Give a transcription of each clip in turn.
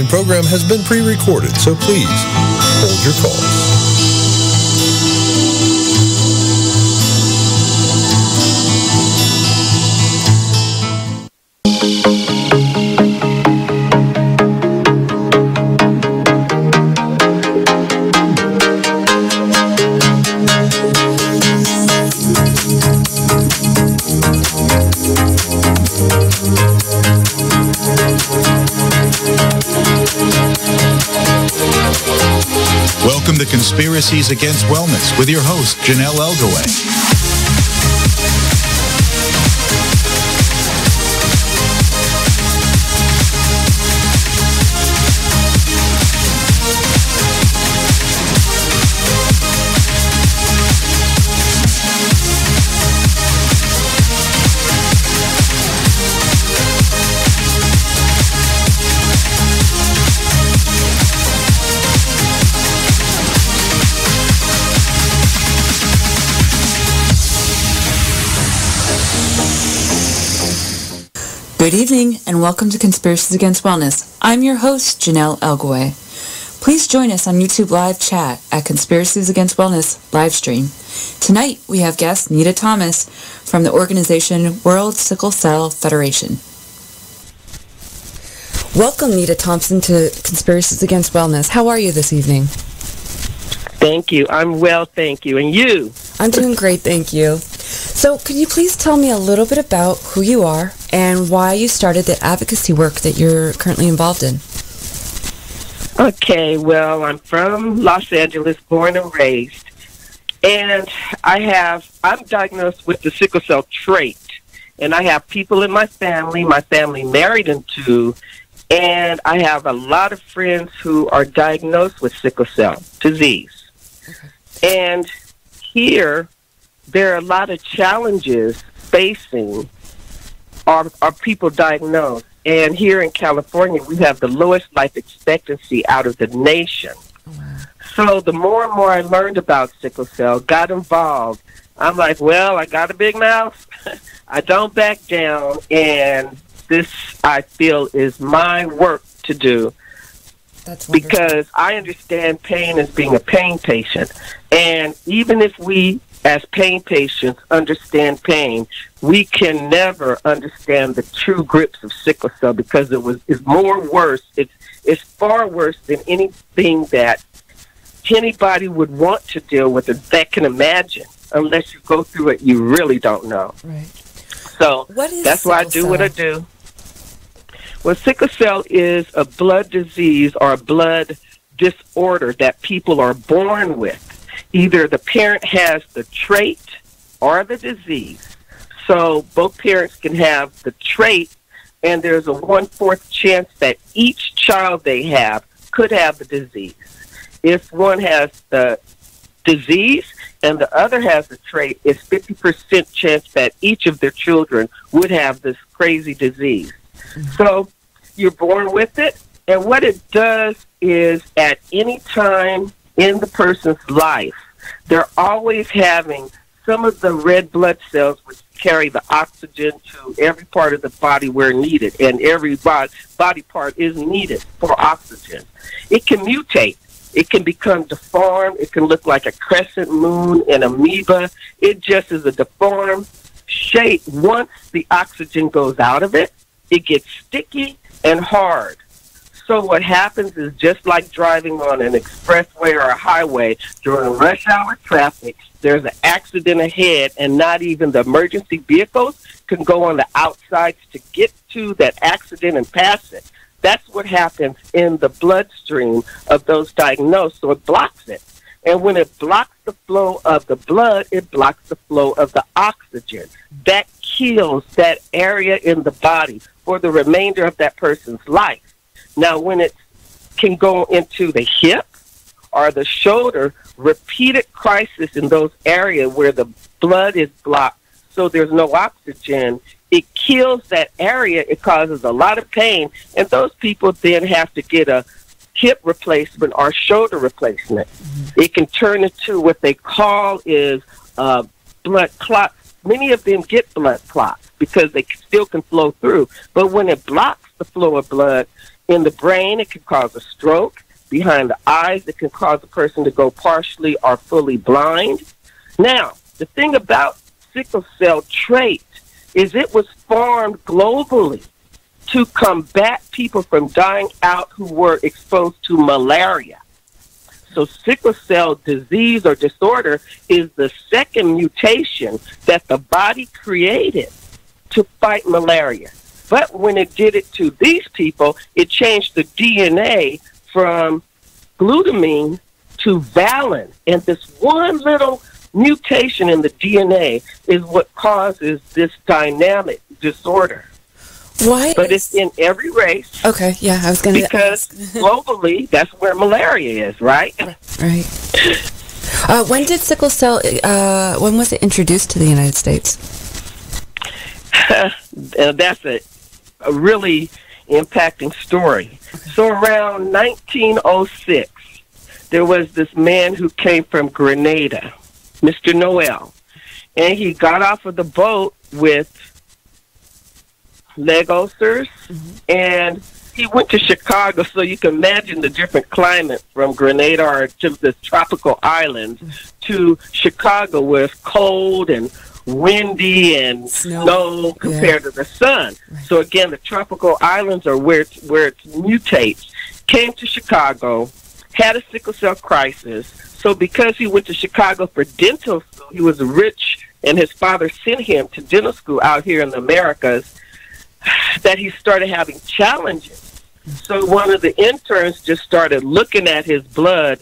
program has been pre-recorded, so please hold your calls. Welcome to Conspiracies Against Wellness with your host, Janelle Elgaway. Good evening, and welcome to Conspiracies Against Wellness. I'm your host, Janelle Elgaway. Please join us on YouTube live chat at Conspiracies Against Wellness live stream. Tonight, we have guest Nita Thomas from the organization World Sickle Cell Federation. Welcome, Nita Thompson, to Conspiracies Against Wellness. How are you this evening? Thank you. I'm well, thank you. And you? I'm doing great, thank you. So, could you please tell me a little bit about who you are and why you started the advocacy work that you're currently involved in? Okay, well, I'm from Los Angeles, born and raised, and I'm diagnosed with the sickle cell trait, and I have people in my family married into, and I have a lot of friends who are diagnosed with sickle cell disease. Okay. And here, there are a lot of challenges facing our people diagnosed. And here in California, we have the lowest life expectancy out of the nation. Wow. So the more and more I learned about sickle cell, got involved, I'm like, well, I got a big mouth. I don't back down. And this, I feel, is my work to do. That's wonderful. Because I understand pain as being a pain patient. And even if we, as pain patients, understand pain, we can never understand the true grips of sickle cell because it's more worse. It's far worse than anything that anybody would want to deal with or that can imagine. Unless you go through it, you really don't know. Right. So that's why I do what I do. Well, sickle cell is a blood disease or a blood disorder that people are born with. Either the parent has the trait or the disease. So both parents can have the trait, and there's a 1/4 chance that each child they have could have the disease. If one has the disease and the other has the trait, it's 50% chance that each of their children would have this crazy disease. Mm-hmm. So you're born with it, and what it does is at any time in the person's life, they're always having some of the red blood cells which carry the oxygen to every part of the body where needed, and every body part is needed for oxygen. It can mutate. It can become deformed. It can look like a crescent moon, an amoeba. It just is a deformed shape. Once the oxygen goes out of it, it gets sticky and hard. So what happens is just like driving on an expressway or a highway during rush hour traffic, there's an accident ahead and not even the emergency vehicles can go on the outsides to get to that accident and pass it. That's what happens in the bloodstream of those diagnosed, so it blocks it. And when it blocks the flow of the blood, it blocks the flow of the oxygen. That kills that area in the body for the remainder of that person's life. Now, when it can go into the hip or the shoulder, repeated crisis in those areas where the blood is blocked so there's no oxygen, it kills that area. It causes a lot of pain, and those people then have to get a hip replacement or shoulder replacement. Mm-hmm. It can turn into what they call is blood clots. Many of them get blood clots because they still can flow through. But when it blocks the flow of blood, In the brain, it can cause a stroke. Behind the eyes, it can cause a person to go partially or fully blind. Now, the thing about sickle cell trait is it was formed globally to combat people from dying out who were exposed to malaria. So sickle cell disease or disorder is the second mutation that the body created to fight malaria. But when it did it to these people, it changed the DNA from glutamine to valine. And this one little mutation in the DNA is what causes this dynamic disorder. Why? But it's in every race. Okay, yeah, I was going to Because globally, that's where malaria is, right? Right. When did sickle cell, when was it introduced to the United States? That's a really impacting story. So around 1906, there was this man who came from Grenada, Mr. Noel, and he got off of the boat with leg ulcers, and he went to Chicago, so you can imagine the different climate from Grenada or to the tropical islands to Chicago with cold and windy and snow compared to the sun. Right. So again, the tropical islands are where it mutates. Came to Chicago, had a sickle cell crisis. So because he went to Chicago for dental school, he was rich, and his father sent him to dental school out here in the Americas, that he started having challenges. So one of the interns just started looking at his blood,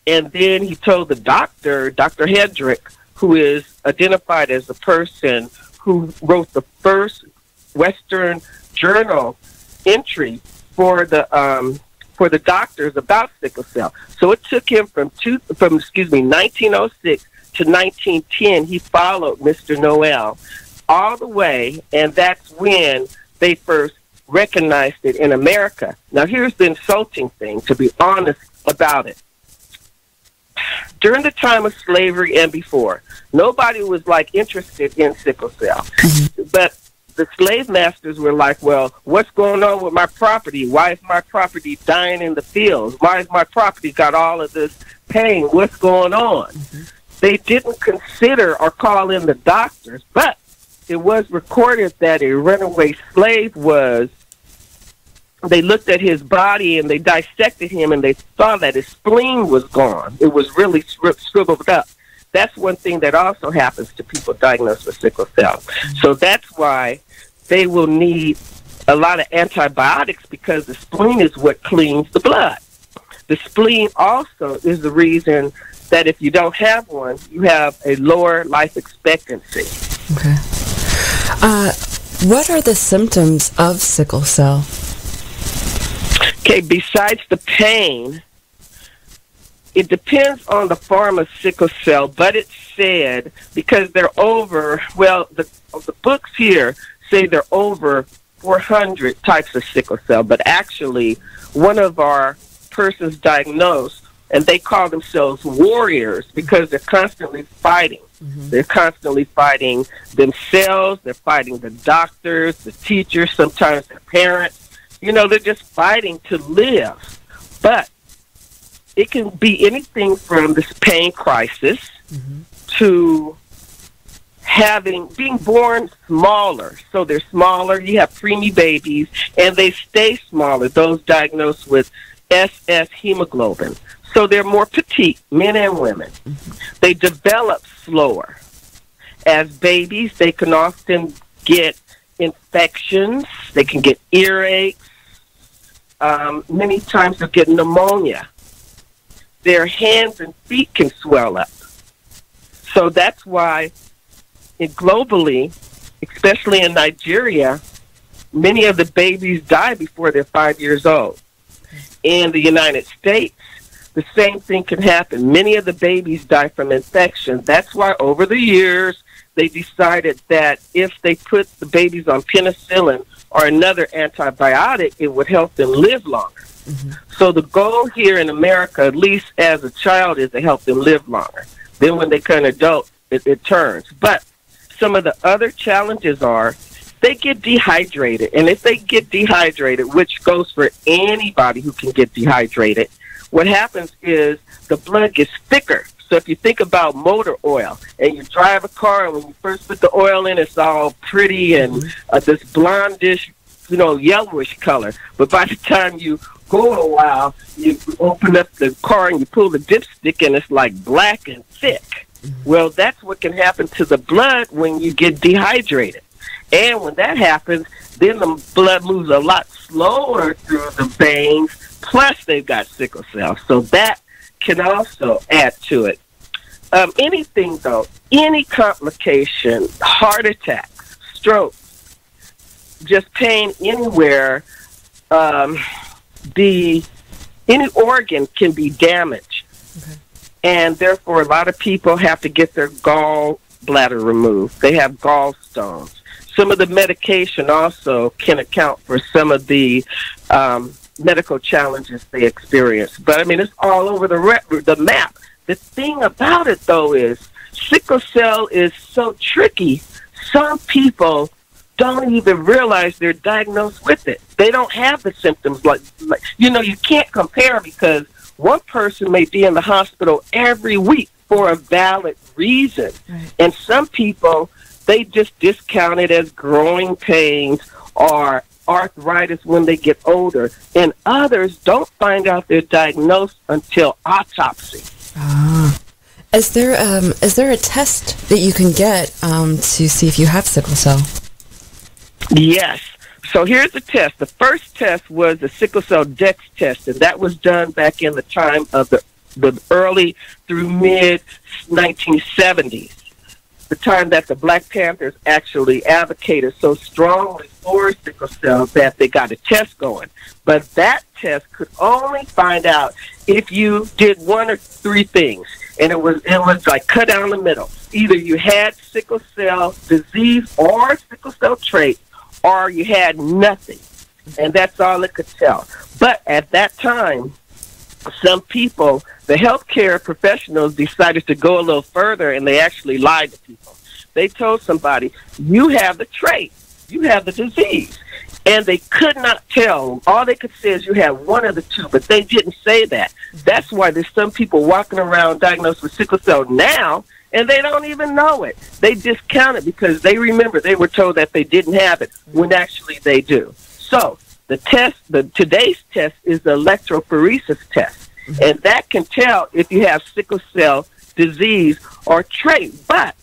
and then he told the doctor, Dr. Hedrick, who is identified as the person who wrote the first Western journal entry for the doctors about sickle cell. So it took him from 1906 to 1910. He followed Mr. Noel all the way, and that's when they first recognized it in America. Now, here's the insulting thing, to be honest about it. During the time of slavery and before, nobody was interested in sickle cell. But the slave masters were like, well, what's going on with my property? Why is my property dying in the fields? Why has my property got all of this pain? What's going on? They didn't consider or call in the doctors, but it was recorded that a runaway slave they looked at his body and they dissected him and they saw that his spleen was gone. It was really shriveled up. That's one thing that also happens to people diagnosed with sickle cell. So that's why they will need a lot of antibiotics, because the spleen is what cleans the blood. The spleen also is the reason that if you don't have one, you have a lower life expectancy. Okay. What are the symptoms of sickle cell? Okay, besides the pain, it depends on the form of sickle cell, but it's said, because they're over, the books here say they're over 400 types of sickle cell, but actually one of our persons diagnosed, and they call themselves warriors because they're constantly fighting. They're constantly fighting themselves, they're fighting the doctors, the teachers, sometimes their parents. They're just fighting to live. But it can be anything from this pain crisis to being born smaller. So they're smaller. You have preemie babies, and they stay smaller, those diagnosed with SS hemoglobin. So they're more petite, men and women. They develop slower. As babies, they can often get infections. They can get earaches. Many times they'll get pneumonia. Their hands and feet can swell up. So that's why globally, especially in Nigeria, many of the babies die before they're 5 years old. In the United States, the same thing can happen. Many of the babies die from infection. That's why over the years, they decided that if they put the babies on penicillin or another antibiotic, it would help them live longer. So the goal here in America, at least as a child, is to help them live longer. Then when they turn adult, it turns. But some of the other challenges are they get dehydrated, and if they get dehydrated, which goes for anybody who can get dehydrated, what happens is the blood gets thicker. So if you think about motor oil, and you drive a car, and when you first put the oil in, it's all pretty and this blondish, yellowish color. But by the time you go a while, you open up the car and you pull the dipstick, and it's like black and thick. Well, that's what can happen to the blood when you get dehydrated. And when that happens, then the blood moves a lot slower through the veins, plus they've got sickle cell. So that can also add to it. Anything, though, any complication, heart attacks, strokes, just pain anywhere, any organ can be damaged. Okay. And therefore, a lot of people have to get their gallbladder removed. They have gallstones. Some of the medication also can account for some of the medical challenges they experience. But, I mean, it's all over the map. The thing about it, though, is sickle cell is so tricky. Some people don't even realize they're diagnosed with it. They don't have the symptoms. You can't compare, because one person may be in the hospital every week for a valid reason. Right. And some people, they just discount it as growing pains or arthritis when they get older. And others don't find out they're diagnosed until autopsy. Is there a test that you can get to see if you have sickle cell? Yes. So here's the test. The first test was the sickle cell dex test, and that was done back in the time of the early through mid-1970s, the time that the Black Panthers actually advocated so strongly for sickle cell that they got a test going. But that test could only find out if you did one or three things, and it was like cut down the middle. Either you had sickle cell disease or sickle cell trait, or you had nothing, and that's all it could tell. But at that time, some people, the healthcare professionals, decided to go a little further, and they actually lied to people. They told somebody, you have the trait, you have the disease, and they could not tell. All they could say is you have one of the two, but they didn't say that. That's why there's some people walking around diagnosed with sickle cell now, and they don't even know it. They discount it because they remember they were told that they didn't have it, when actually they do. So today's test is the electrophoresis test, and that can tell if you have sickle cell disease or trait. But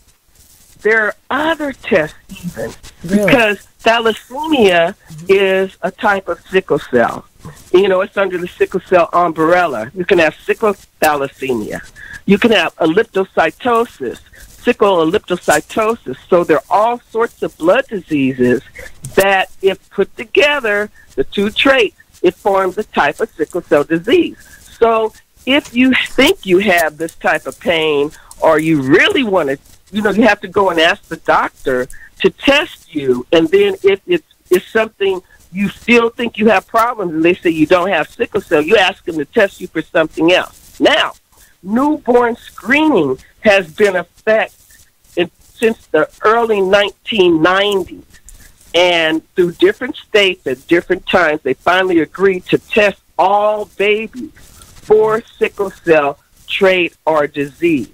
there are other tests even, because thalassemia is a type of sickle cell. It's under the sickle cell umbrella. You can have sickle thalassemia. You can have elliptocytosis, sickle elliptocytosis. So there are all sorts of blood diseases that, if put together, the two traits, it forms a type of sickle cell disease. So if you think you have this type of pain, or you really want to, you have to go and ask the doctor to test you. And then if it's something you still think you have problems, and they say you don't have sickle cell, you ask them to test you for something else. Now, newborn screening has been in effect since the early 1990s. And through different states at different times, they finally agreed to test all babies for sickle cell trait or disease.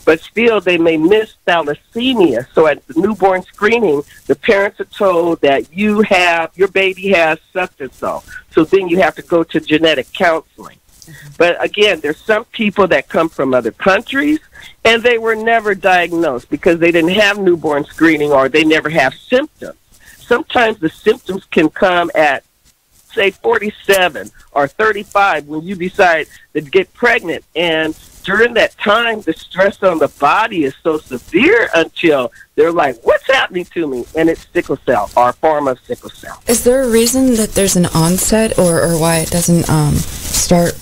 But still, they may miss thalassemia. So at the newborn screening, the parents are told that your baby has such and so. So then you have to go to genetic counseling. But again, there's some people that come from other countries, and they were never diagnosed because they didn't have newborn screening, or they never have symptoms. Sometimes the symptoms can come at, say, 47 or 35 when you decide to get pregnant. And during that time, the stress on the body is so severe until they're like, what's happening to me? And it's sickle cell, or a form of sickle cell. Is there a reason that there's an onset, or why it doesn't start,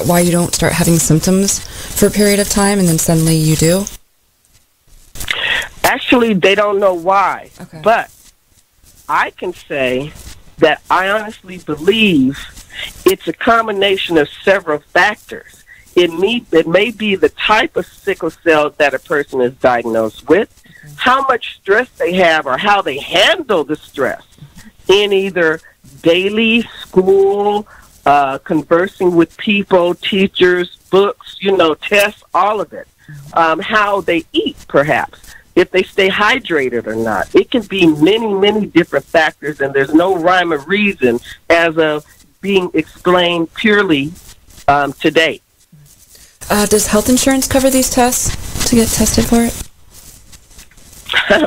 why you don't start having symptoms for a period of time and then suddenly you do? Actually, they don't know why. Okay. But I can say that I honestly believe it's a combination of several factors. It may be the type of sickle cell that a person is diagnosed with. how much stress they have or how they handle the stress in either daily school, conversing with people, teachers, books, tests, all of it. How they eat, perhaps, if they stay hydrated or not. It can be many, many different factors, and there's no rhyme or reason as of being explained purely today. Does health insurance cover these tests to get tested for it?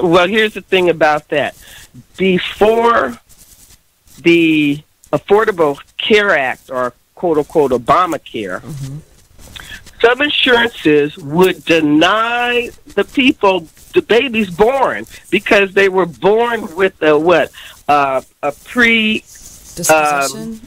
Well, here's the thing about that. Before the Affordable Care Act, or quote-unquote Obamacare, some insurances would deny the people the babies born because they were born with a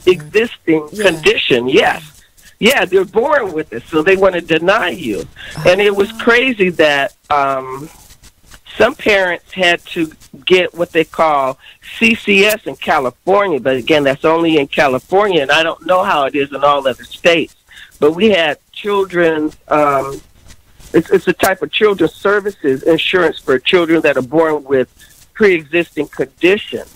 existing condition. Yes. Yeah, they're born with it, so they want to deny you. And it was crazy that some parents had to get what they call CCS in California, but again, that's only in California, and I don't know how it is in all other states. But we had children's, it's a type of children's services insurance for children that are born with pre-existing conditions.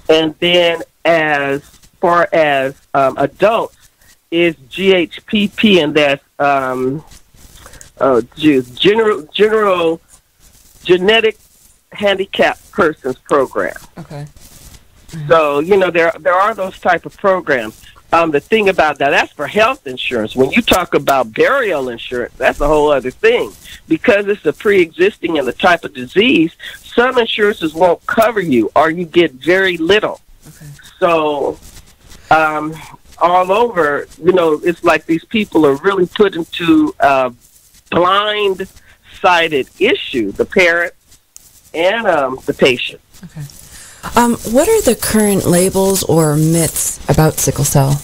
And then as far as adults, is GHPP, and that's General Genetic Handicapped Persons Program. Okay. So, there are those type of programs. The thing about that's for health insurance. When you talk about burial insurance, that's a whole other thing. Because it's a pre-existing and the type of disease, some insurances won't cover you, or you get very little. Okay. So, all over, it's like these people are really put into a blind-sided issue, the parents and the patient. Okay. What are the current labels or myths about sickle cell?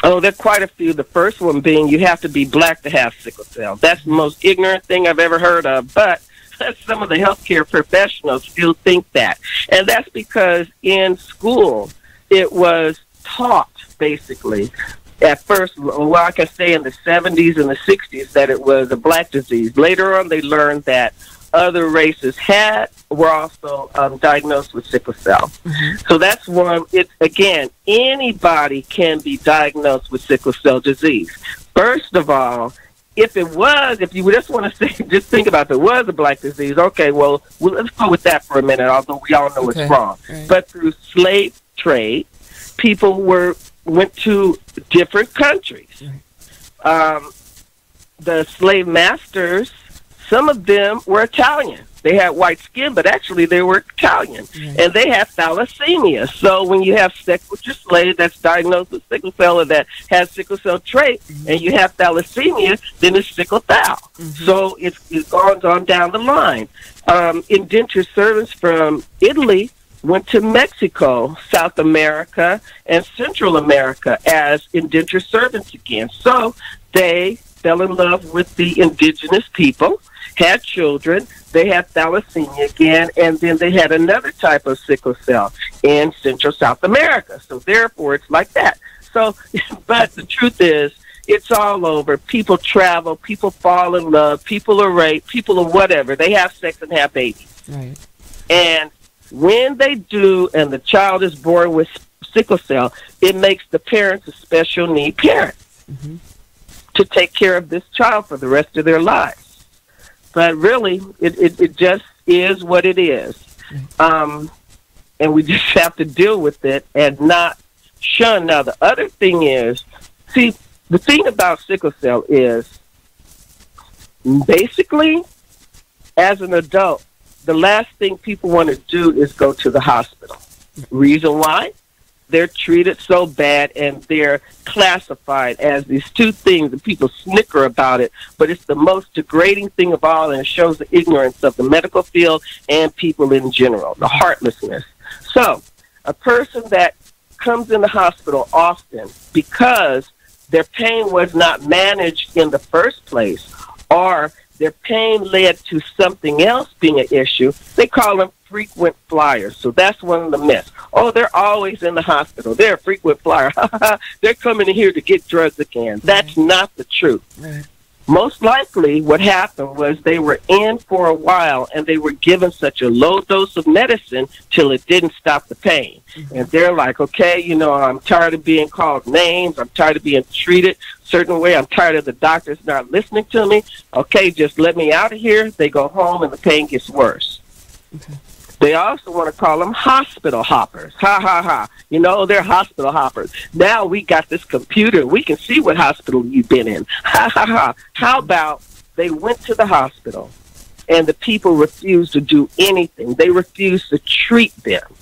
Oh, there are quite a few. The first one being you have to be black to have sickle cell. That's the most ignorant thing I've ever heard of, but some of the healthcare professionals still think that. And that's because in school, it was taught, basically, at first, well, I can say in the 70s and the 60s, that it was a black disease. Later on, they learned that other races were also diagnosed with sickle cell. So that's one. It's, again, anybody can be diagnosed with sickle cell disease. First of all, if you just want to say, just think about if it was a black disease, okay, well, let's go with that for a minute, although we all know it's wrong. Right. But through slave trade, people went to different countries. The slave masters, some of them were Italian. They had white skin, but actually they were Italian. And they had thalassemia. So when you have sex with your slave that's diagnosed with sickle cell or that has sickle cell trait, and you have thalassemia, then it's sickle thal. So it's gone on down the line. Indentured servants from Italy went to Mexico, South America, and Central America as indentured servants again. So they fell in love with the indigenous people, had children, they had thalassemia again, and then they had another type of sickle cell in Central South America. So therefore, it's like that. So, but the truth is, it's all over. People travel, people fall in love, people are raped, people are whatever. They have sex and have babies. Right. And when they do, and the child is born with sickle cell, it makes the parents a special need parents to take care of this child for the rest of their lives. But really, it just is what it is. And we just have to deal with it and not shun. Now, the other thing is, see, the thing about sickle cell is, basically, as an adult, the last thing people want to do is go to the hospital. Reason why? They're treated so bad, and they're classified as these two things, and people snicker about it, but it's the most degrading thing of all, and it shows the ignorance of the medical field and people in general, the heartlessness. So a person that comes in the hospital often because their pain was not managed in the first place, or their pain led to something else being an issue, they call them frequent flyers. So that's one of the myths. Oh, they're always in the hospital. They're a frequent flyer. They're coming in here to get drugs again. That's not the truth. Most likely what happened was they were in for a while and they were given such a low dose of medicine till it didn't stop the pain. Mm-hmm. And they're like, okay, you know, I'm tired of being called names. I'm tired of being treated a certain way. I'm tired of the doctors not listening to me. Okay, just let me out of here. They go home and the pain gets worse. Okay. They also want to call them hospital hoppers. Ha, ha, ha. You know, they're hospital hoppers. Now we got this computer. We can see what hospital you've been in. Ha, ha, ha. How about they went to the hospital and the people refused to do anything? They refused to treat them.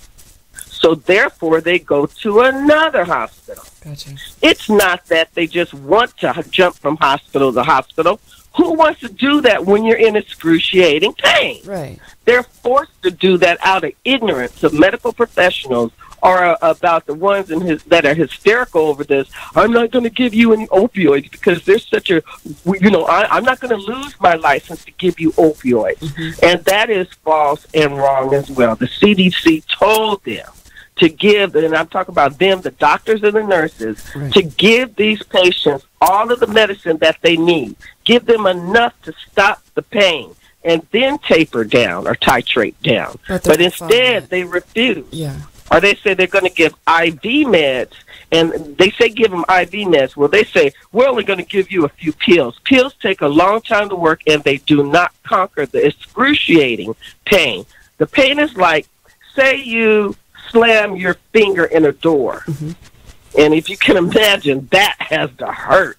So therefore, they go to another hospital. Gotcha. It's not that they just want to jump from hospital to hospital. Who wants to do that when you're in excruciating pain? Right. They're forced to do that out of ignorance of medical professionals or about the ones that are hysterical over this. I'm not going to give you any opioids because there's such a, you know, I'm not going to lose my license to give you opioids. Mm-hmm. And that is false and wrong as well. The CDC told them to give, and I'm talking about them, the doctors and the nurses, right, to give these patients all of the medicine that they need. Give them enough to stop the pain and then taper down or titrate down. But instead, they refuse. Yeah. Or they say they're going to give IV meds, and they say give them IV meds. Well, they say, we're only going to give you a few pills. Pills take a long time to work, and they do not conquer the excruciating pain. The pain is like, say you slam your finger in a door. Mm-hmm. And if you can imagine, that has to hurt.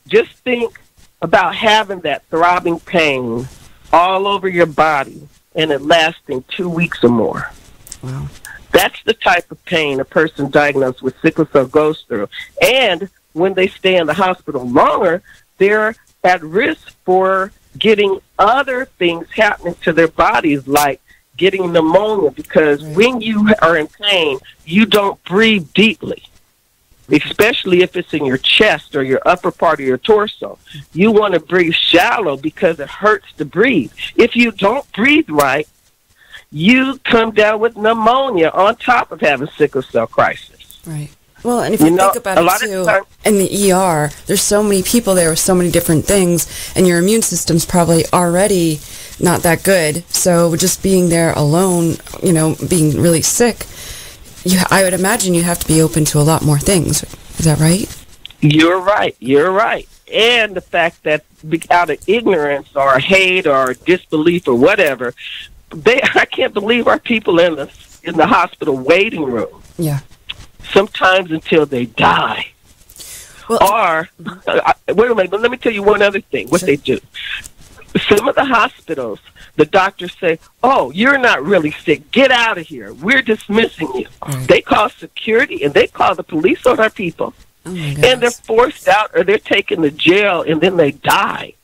Just think about having that throbbing pain all over your body and it lasting 2 weeks or more. Wow. That's the type of pain a person diagnosed with sickle cell goes through. And when they stay in the hospital longer, they're at risk for getting other things happening to their bodies, like getting pneumonia, because when you are in pain, you don't breathe deeply, especially if it's in your chest or your upper part of your torso. You want to breathe shallow because it hurts to breathe. If you don't breathe right, you come down with pneumonia on top of having sickle cell crisis. Right. Well, and if you think about it, too, in the ER, there's so many people there with so many different things, and your immune system's probably already not that good. So just being there alone, you know, being really sick, I would imagine you have to be open to a lot more things. Is that right? You're right. You're right. And the fact that out of ignorance or hate or disbelief or whatever, I can't believe our people in the hospital waiting room. Yeah. Sometimes until they die. Well, or, wait a minute, let me tell you one other thing, what they do. Some of the hospitals, the doctors say, oh, you're not really sick. Get out of here. We're dismissing you. Right. They call security and they call the police on our people. Oh my goodness. And they're forced out or they're taken to jail and then they die.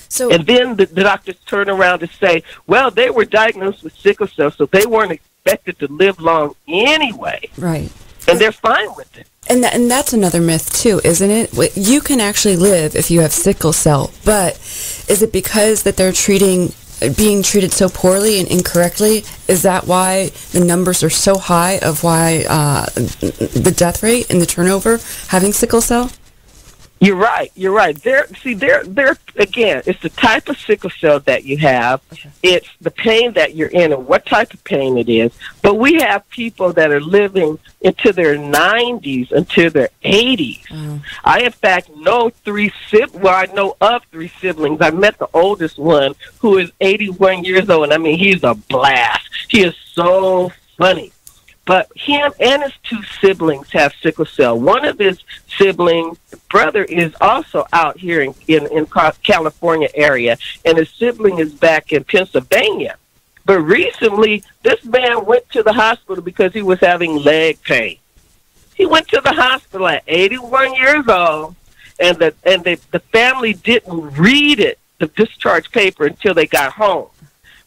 So, and then the doctors turn around to say, well, they were diagnosed with sickle cell, so they weren't expected to live long anyway. Right. And they're fine with it. And that's another myth, too, isn't it? You can actually live if you have sickle cell, but is it because that they're being treated so poorly and incorrectly? Is that why the numbers are so high of why the death rate and the turnover having sickle cell? You're right. You're right. They're again, it's the type of sickle cell that you have. Okay. It's the pain that you're in and what type of pain it is. But we have people that are living into their 90s, until their 80s. Mm. I, in fact, know I know of 3 siblings. I met the oldest one who is 81 years old. And I mean, he's a blast. He is so funny. But him and his 2 siblings have sickle cell. One of his siblings, brother, is also out here in California area, and his sibling is back in Pennsylvania. But recently, this man went to the hospital because he was having leg pain. He went to the hospital at 81 years old, and the family didn't read the discharge paper until they got home.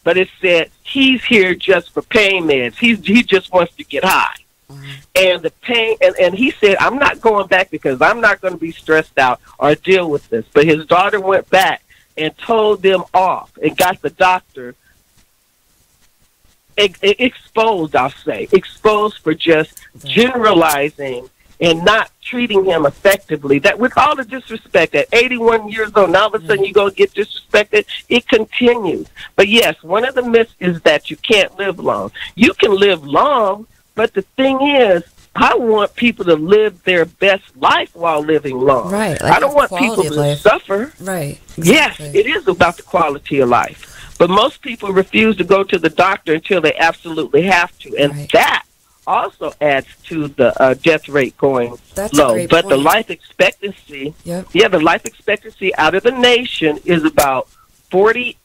But it said he's here just for pain meds. He just wants to get high. Mm-hmm. And the pain, and he said, I'm not going back because I'm not going to be stressed out or deal with this. But his daughter went back and told them off and got the doctor exposed, I'll say, exposed for just generalizing and not treating him effectively. That with all the disrespect, at 81 years old, now all of a sudden you go get disrespected. It continues. But yes, one of the myths is that you can't live long. You can live long, but the thing is, I want people to live their best life while living long. Right. I don't want people to suffer. Right. Exactly. Yes, it is about the quality of life. But most people refuse to go to the doctor until they absolutely have to. And that also adds to the death rate going low. But the life expectancy, the life expectancy out of the nation is about 48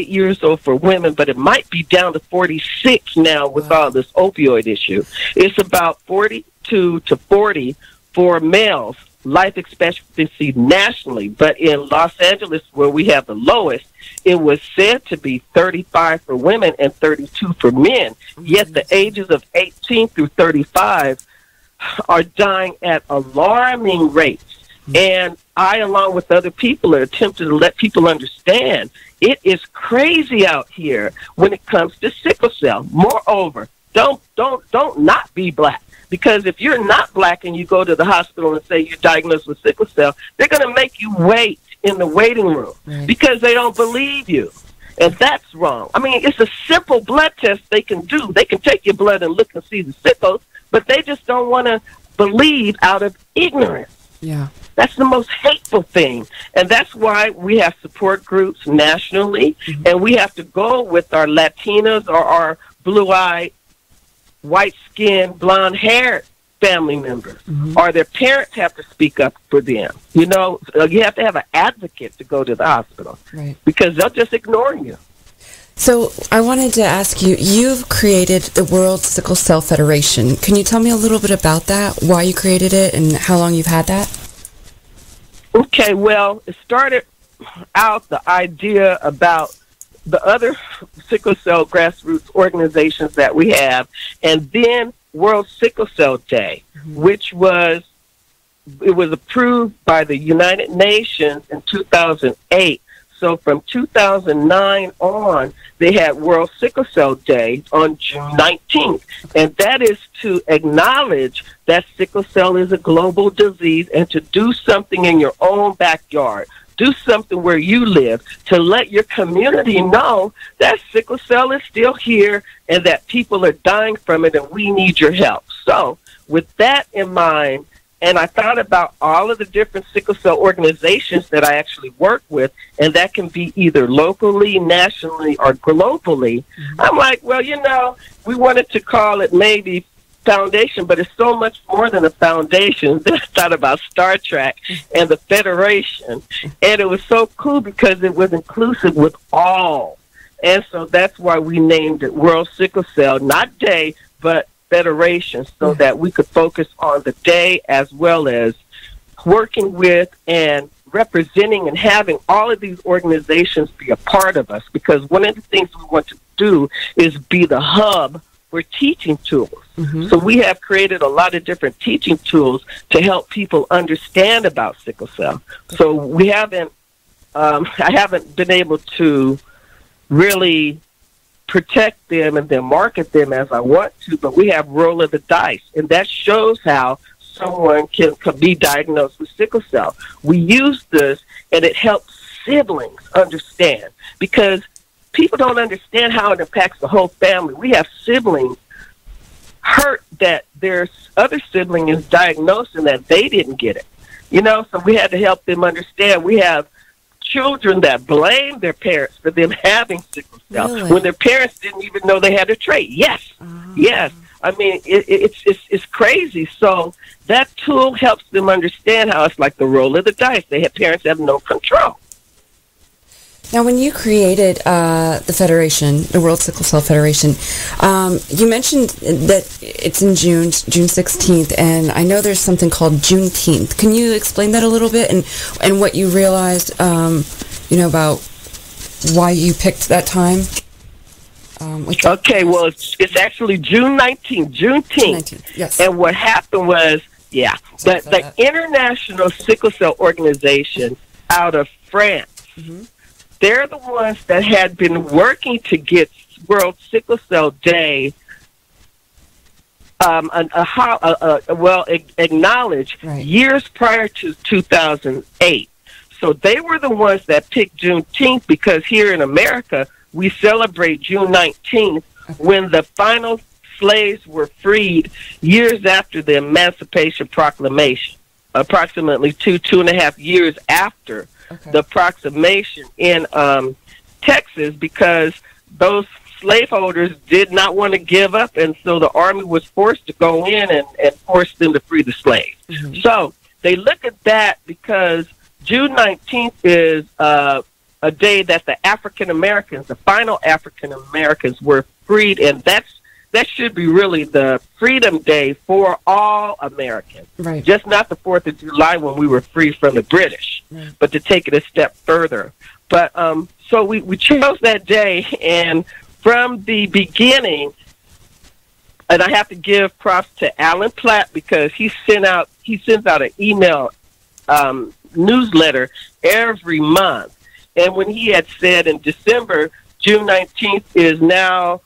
years old for women, but it might be down to 46 now with all this opioid issue. It's about 42 to 40 for males, life expectancy nationally. But in Los Angeles, where we have the lowest, it was said to be 35 for women and 32 for men. Yet the ages of 18 through 35 are dying at alarming rates. And I, along with other people, are attempting to let people understand it is crazy out here when it comes to sickle cell. Moreover, don't not be black. Because if you're not black and you go to the hospital and say you're diagnosed with sickle cell, they're going to make you wait in the waiting room because they don't believe you. And that's wrong. I mean, it's a simple blood test they can do. They can take your blood and look and see the sickles, but they just don't want to believe out of ignorance. Yeah. That's the most hateful thing. And that's why we have support groups nationally, and we have to go with our Latinas or our blue-eyed, white-skinned, blonde-haired family members, or their parents have to speak up for them. You know, you have to have an advocate to go to the hospital because they'll just ignore you. So I wanted to ask you, you've created the World Sickle Cell Federation. Can you tell me a little bit about that, why you created it, and how long you've had that? Okay, well, it started out the idea about the other sickle cell grassroots organizations that we have, and then World Sickle Cell Day, which was approved by the United Nations in 2008. So from 2009 on, they had World Sickle Cell Day on June 19th. And that is to acknowledge that sickle cell is a global disease and to do something in your own backyard. Do something where you live to let your community know that sickle cell is still here and that people are dying from it and we need your help. So with that in mind, and I thought about all of the different sickle cell organizations that I actually work with, and that can be either locally, nationally, or globally. I'm like, well, you know, we wanted to call it maybe foundation, but it's so much more than a foundation. Then I thought about Star Trek and the Federation, and it was so cool because it was inclusive with all. And so that's why we named it World Sickle Cell, not Day, but Federation, so that we could focus on the day as well as working with and representing and having all of these organizations be a part of us, because one of the things we want to do is be the hub for teaching tools. So we have created a lot of different teaching tools to help people understand about sickle cell. So we haven't, I haven't been able to really protect them and then market them as I want to, but we have roll of the dice, and that shows how someone can be diagnosed with sickle cell. We use this, and it helps siblings understand, because people don't understand how it impacts the whole family. We have siblings hurt that their other sibling is diagnosed and that they didn't get it. You know, so we had to help them understand. We have children that blame their parents for them having sickle cell when their parents didn't even know they had a trait. Yes, yes. I mean, it's crazy. So that tool helps them understand how it's like the roll of the dice. Parents have no control. Now, when you created the Federation, the World Sickle Cell Federation, you mentioned that it's in June 16th, and I know there's something called Juneteenth. Can you explain that a little bit, and what you realized, you know, about why you picked that time? Okay, well, it's actually June 19th, Juneteenth. Yes. And what happened was, the International Sickle Cell Organization out of France, they're the ones that had been working to get World Sickle Cell Day acknowledged years prior to 2008. So they were the ones that picked Juneteenth because here in America, we celebrate June 19th when the final slaves were freed years after the Emancipation Proclamation, approximately 2.5 years after the proclamation in Texas, because those slaveholders did not want to give up, and so the Army was forced to go in and force them to free the slaves. So they look at that because June 19th is a day that the African Americans, the final African Americans, were freed, and that should be really the Freedom Day for all Americans. Right. Just not the 4th of July when we were free from the British, but to take it a step further. But so we chose that day, and from the beginning, and I have to give props to Alan Platt because he sends out an email newsletter every month. And when he had said in December, June 19th is now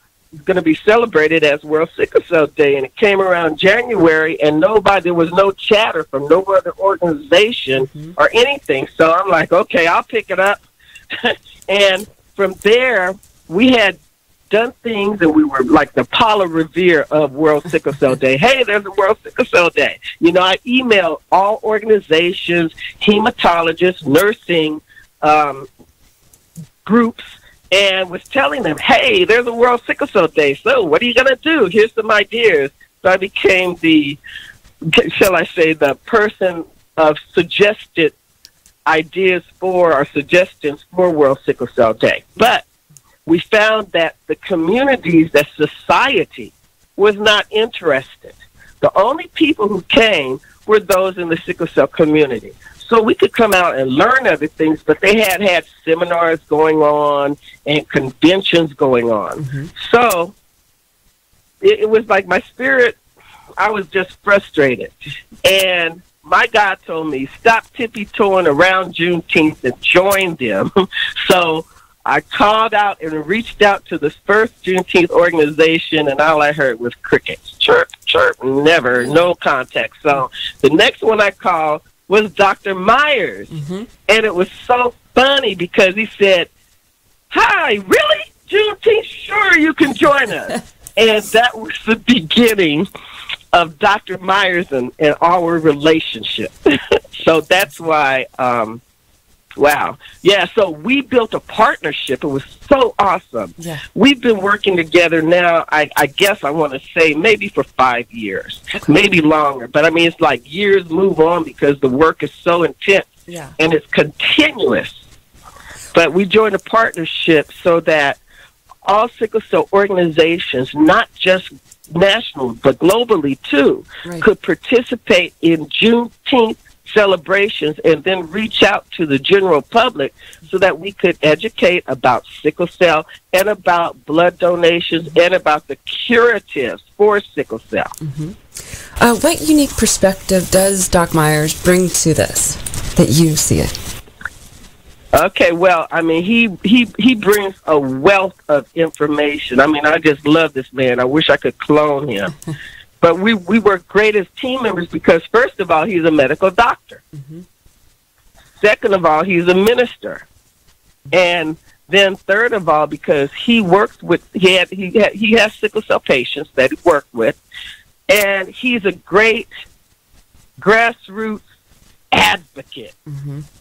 going to be celebrated as World Sickle Cell Day, and it came around January, and there was no chatter from no other organization or anything. So I'm like, okay, I'll pick it up. And from there, we had done things, and we were like the Paula Revere of World Sickle Cell Day. Hey, there's a World Sickle Cell Day. You know, I emailed all organizations, hematologists, nursing groups, and was telling them, hey, there's a World Sickle Cell Day. So what are you going to do? Here's some ideas. So I became the person of suggested ideas or suggestions for World Sickle Cell Day. But we found that the communities, that society was not interested. The only people who came were those in the sickle cell community. So we could come out and learn other things, but they had seminars going on and conventions going on. So it was like my spirit, I was just frustrated. And my God told me, stop tippy-toeing around Juneteenth and join them. So I called out and reached out to this first Juneteenth organization, and all I heard was crickets. Chirp, chirp, never, no contact. So the next one I called was Dr. Myers. And it was so funny because he said, hi, really? Juneteenth? Sure, you can join us. And that was the beginning of Dr. Myers and our relationship. So that's why, wow. Yeah, so we built a partnership. It was so awesome. Yeah. We've been working together now, I guess I want to say maybe for 5 years, maybe longer. But, I mean, it's like years move on because the work is so intense and it's continuous. But we joined a partnership so that all sickle cell organizations, not just national, but globally too, could participate in Juneteenth celebrations and then reach out to the general public so that we could educate about sickle cell and about blood donations and about the curatives for sickle cell. What unique perspective does Doc Myers bring to this that you see it? Okay, well, I mean, he brings a wealth of information. I mean, I just love this man. I wish I could clone him. But we work great as team members because, first of all, he's a medical doctor. Second of all, he's a minister. And then third of all, because he works with, he has sickle cell patients that he worked with, and he's a great grassroots advocate.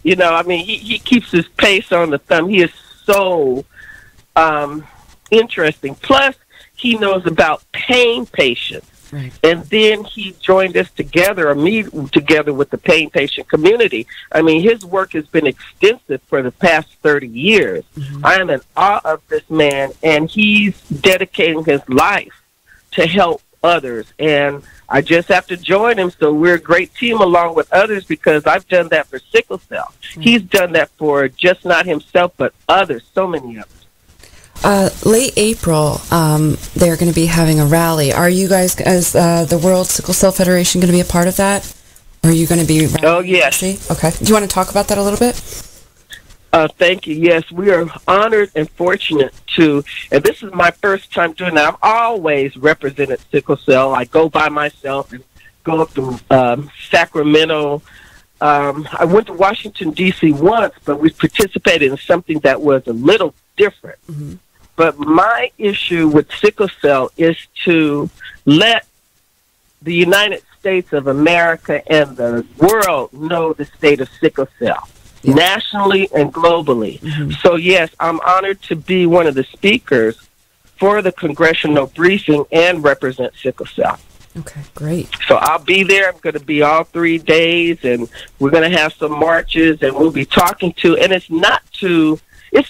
You know, I mean, he keeps his pace on the thumb. He is so interesting. Plus, he knows about pain patients. And then he joined us together, or me together with the pain patient community. I mean, his work has been extensive for the past 30 years. I am in awe of this man, and he's dedicating his life to help others. And I just have to join him, so we're a great team along with others because I've done that for sickle cell. He's done that for just not himself, but others, so many others. Late April, they're going to be having a rally. Are you guys, as the World Sickle Cell Federation, going to be a part of that? Or are you going to be... Oh, yes. Okay. Do you want to talk about that a little bit? Thank you. Yes, we are honored and fortunate to, and this is my first time doing that. I've always represented sickle cell. I go by myself and go up to Sacramento. I went to Washington, D.C. once, but we participated in something that was a little different. Mm-hmm. But my issue with sickle cell is to let the United States of America and the world know the state of sickle cell, nationally and globally. Mm-hmm. So, yes, I'm honored to be one of the speakers for the congressional briefing and represent sickle cell. Okay, great. So I'll be there. I'm going to be all 3 days, and we're going to have some marches, and we'll be talking to, and it's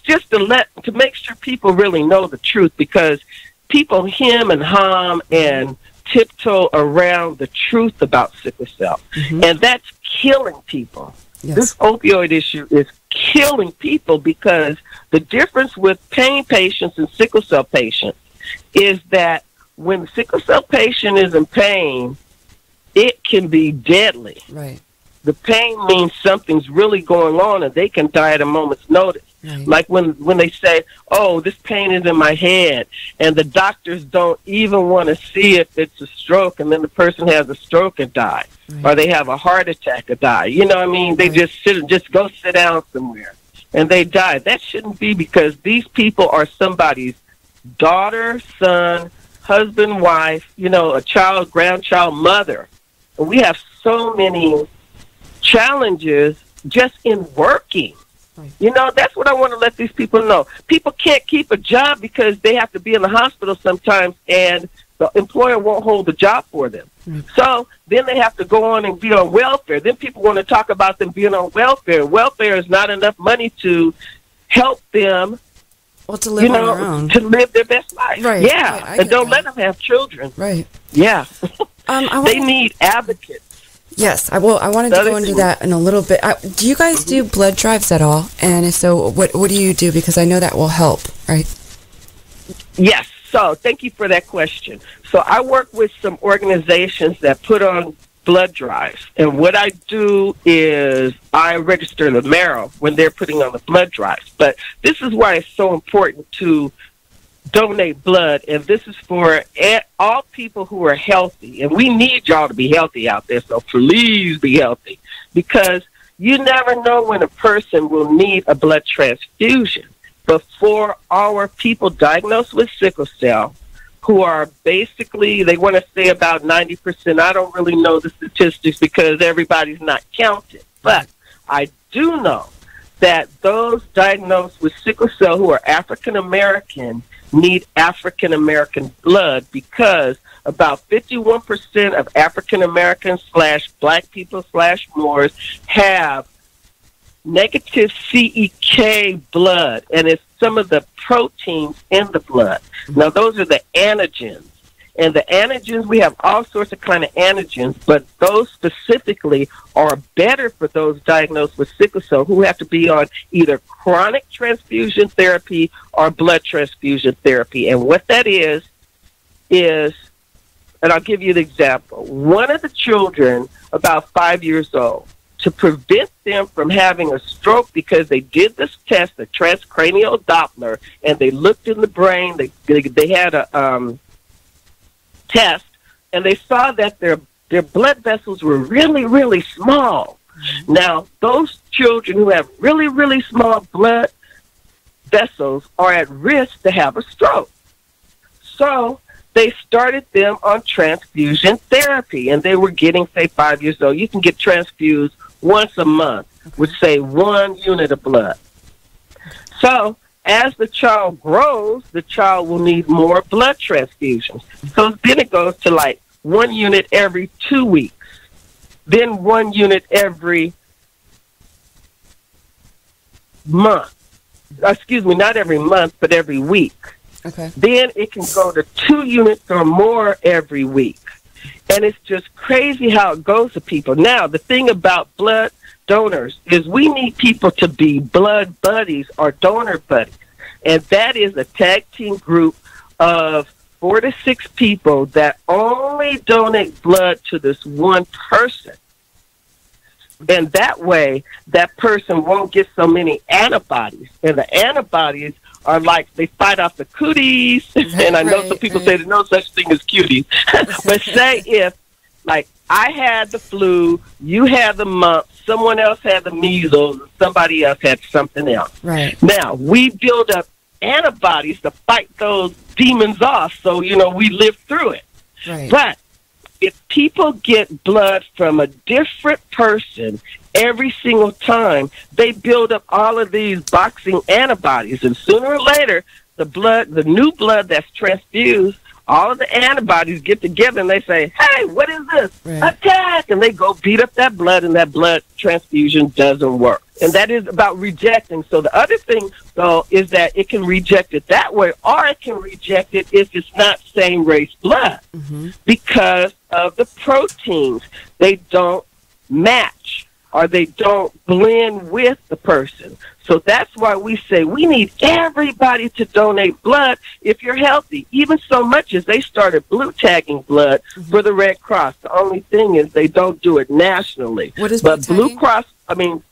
just to make sure people really know the truth, because people hem and hum and tiptoe around the truth about sickle cell, and that's killing people. Yes. This opioid issue is killing people, because the difference with pain patients and sickle cell patients is that when the sickle cell patient is in pain, it can be deadly. Right. The pain means something's really going on, and they can die at a moment's notice. Right. Like when they say, oh, this pain is in my head, and the doctors don't even want to see if it's a stroke, and then the person has a stroke and die, or they have a heart attack and die. You know what I mean? They just go sit down somewhere, and they die. That shouldn't be, because these people are somebody's daughter, son, husband, wife, a child, grandchild, mother. And we have so many challenges just in working. Right. That's what I want to let these people know. People can't keep a job because they have to be in the hospital sometimes, and the employer won't hold the job for them. Mm. So then they have to go on and be on welfare. Then people want to talk about them being on welfare. Welfare is not enough money to help them, to live on their own, to live their best life. Right. Yeah, and don't let them have children. Right. Yeah. They need advocates. Yes, I wanted to go into that in a little bit. Do you guys do blood drives at all? And if so, what do you do? Because I know that will help, right? Yes. So thank you for that question. So I work with some organizations that put on blood drives. And what I do is I register the marrow when they're putting on the blood drives. But this is why it's so important to donate blood, and this is for all people who are healthy, and we need y'all to be healthy out there, so please be healthy, because you never know when a person will need a blood transfusion. But for our people diagnosed with sickle cell, who are basically, they want to say about 90%, I don't really know the statistics because everybody's not counted, but I do know that those diagnosed with sickle cell who are African American need African American blood, because about 51% of African Americans / black people / Moors have negative CEK blood, and it's some of the proteins in the blood. Now, those are the antigens. And the antigens, we have all sorts of kind of antigens, but those specifically are better for those diagnosed with sickle cell who have to be on either chronic transfusion therapy or blood transfusion therapy. And what that is, and I'll give you an example. One of the children, about 5 years old, to prevent them from having a stroke, because they did this test, the transcranial Doppler, and they looked in the brain, they had a test, and they saw that their blood vessels were really, really small. Mm-hmm. Now, those children who have really, really small blood vessels are at risk to have a stroke. So they started them on transfusion therapy, and they were getting, say, 5 years old. You can get transfused once a month with, say, 1 unit of blood. So as the child grows, the child will need more blood transfusions. So then it goes to like 1 unit every 2 weeks, then 1 unit every month. Excuse me, not every month, but every week. Okay. Then it can go to 2 units or more every week. And it's just crazy how it goes to people. Now, the thing about blood donors is we need people to be blood buddies or donor buddies. And that is a tag team group of 4 to 6 people that only donate blood to this one person. And that way, that person won't get so many antibodies. And the antibodies are like, they fight off the cooties. And I know some people say there's no such thing as cuties. But say if, like, I had the flu, you had the mumps, someone else had the measles, and somebody else had something else. Right. Now, we build up antibodies to fight those demons off, so, we live through it. Right. But if people get blood from a different person every single time, they build up all of these boxing antibodies, and sooner or later, the new blood that's transfused, all of the antibodies get together and they say, hey, what is this? Right. Attack! And they go beat up that blood, and that blood transfusion doesn't work. And that is about rejecting. So the other thing, though, is that it can reject it that way, or it can reject it if it's not same race blood. Mm-hmm. Because of the proteins. They don't match, or they don't blend with the person. So that's why we say we need everybody to donate blood if you're healthy, even so much as they started blue tagging blood for the Red Cross. The only thing is they don't do it nationally. What is but blue tagging?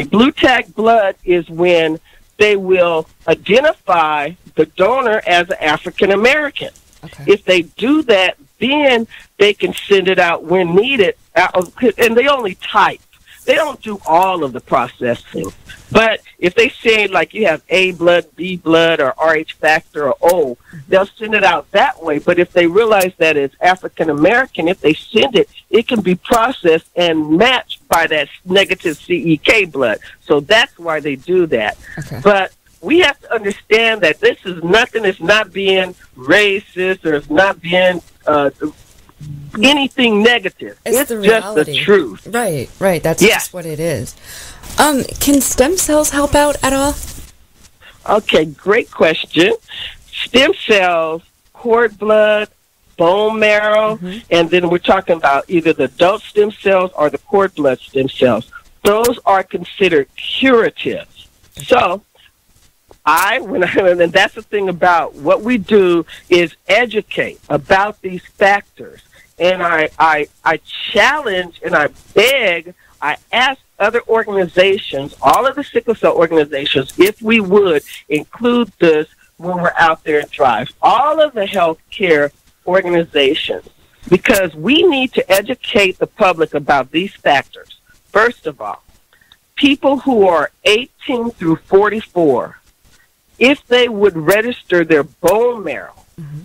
Blue tag blood is when they will identify the donor as an African American. Okay. If they do that, then they can send it out when needed, and they only type. They don't do all of the processing. But if they say, like, you have A blood, B blood, or RH factor, or O, they'll send it out that way. But if they realize that it's African-American, if they send it, it can be processed and matched by that negative CEK blood. So that's why they do that. Okay. But we have to understand that this is nothing. It's not being racist, or it's not being anything negative. It's the just the truth. Right. That's just what it is. Can stem cells help out at all? Okay, great question. Stem cells, cord blood, bone marrow, and then we're talking about either the adult stem cells or the cord blood stem cells. Those are considered curatives. So, and that's the thing about what we do is educate about these factors. And I challenge and I beg, I ask other organizations, all of the sickle cell organizations, if we would include this when we're out there and drive, all of the healthcare organizations, because we need to educate the public about these factors. First of all, people who are 18 through 44, if they would register their bone marrow